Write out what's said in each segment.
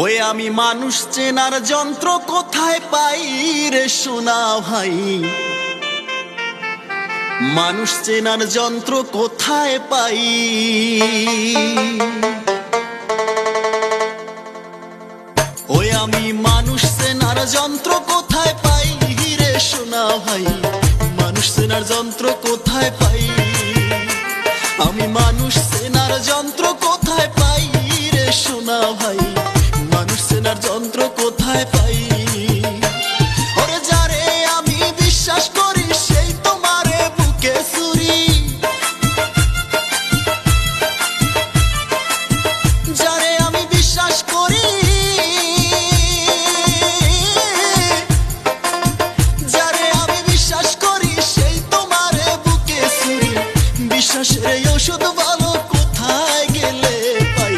ওই আমি মানুষ চেনার যন্ত্র কোথায় পাই রে সোনা ভাই, মানুষ চেনার যন্ত্র কোথায় পাই। ওই আমি মানুষ চেনার যন্ত্র কোথায় পাই রে সোনা ভাই, মানুষ চেনার যন্ত্র কোথায় পাই। আমি মানুষ চেনার যন্ত্র কোথায় পাই রে সোনা ভাই, মানুষ চেনার যন্ত্র কোথায় পাই। ওরে যারে আমি বিশ্বাস করি সেই তোমারে বুকে ছুরি, যারে আমি বিশ্বাস করি, যারে আমি বিশ্বাস করি সেই তোমারে বুকে ছুরি। বিশ্বাসের এই ওষুধ ভালো কোথায় গেলে পাই,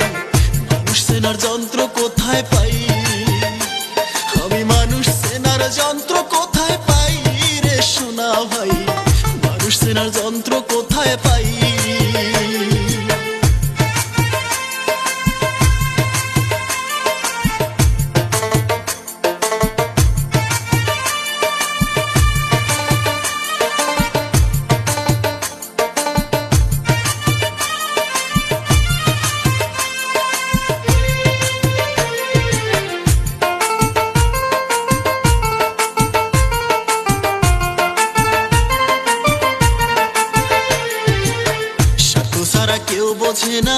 মানুষ চেনার যন্ত্র কোথায় পাই। আমি মানুষ চেনার যন্ত্র কোথায় পাই রে সোনা ভাই, মানুষ চেনার যন্ত্র কোথায় পাই। কেউ বোঝে না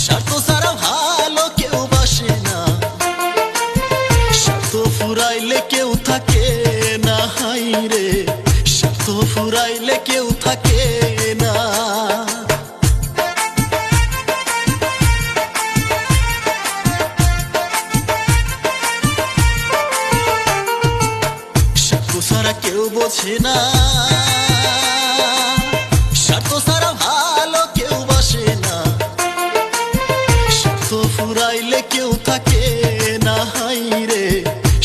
স্বার্থ ছাড়া ভালো কেউ বাসে না, স্বার্থ ফুরাইলে কেউ থাকে না, হাই রে স্বার্থ ফুরাইলে কেউ থাকে না। স্বার্থ ছাড়া কেউ বোঝে না, স্বার্থ ছাড়া ভালো কেউ বাসে না, স্বার্থ ফুরাইলে কেউ থাকে না, হাই রে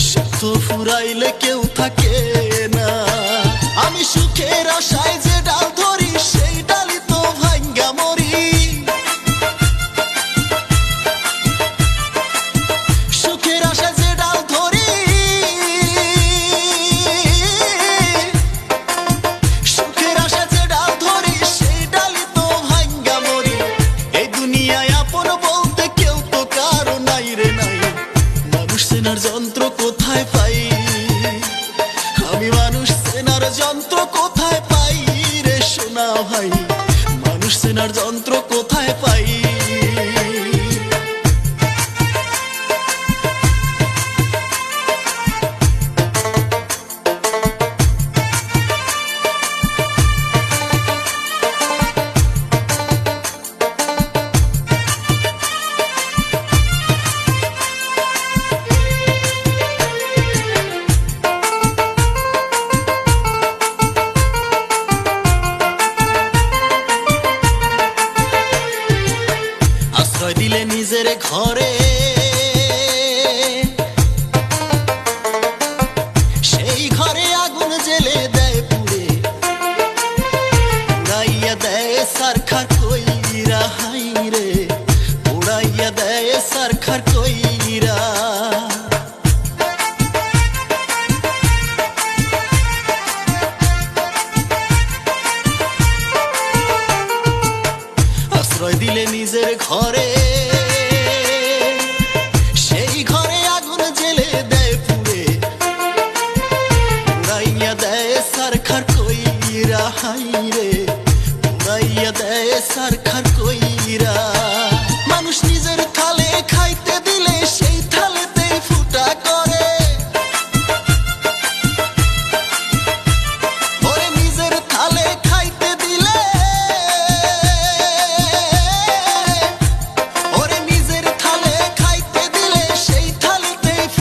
স্বার্থ ফুরাইলে কেউ থাকে না। আমি সুখের আশায় যে ডাল ধরি সেই ডালি তো ভাঙ্গা মরি, সুখের আশায় যে ডাল ধরি, সুখের আশায় যে ডাল ধরি সেই ডালি তো ভাঙ্গা মরি। এই দুনিয়ায় আপন বলতে কেউ তো কারো নাই রে নাই, মানুষ চেনার যন্ত্র কোথায় পাই। আমি মানুষ চেনার যন্ত্র কোথায় পাই রে সোনা ভাই, মানুষ চেনার যন্ত্র কোথায় পাই। আশ্রয় দিলে নিজের ঘরে সেই ঘরে আগুন জেলে দেয় পুড়ে, উড়াইয়া দেয় সারখার কইরা, হাই রে উড়াইয়া দেয় সারখার কইরা। আশ্রয় দিলে নিজের ঘরে সেই ঘরে আগুন জেলে দেয় পুড়ে, উড়াইয়া দেয় সারখার কইরা, হাই রে উড়াইয়া দেয় সারখার কইরা।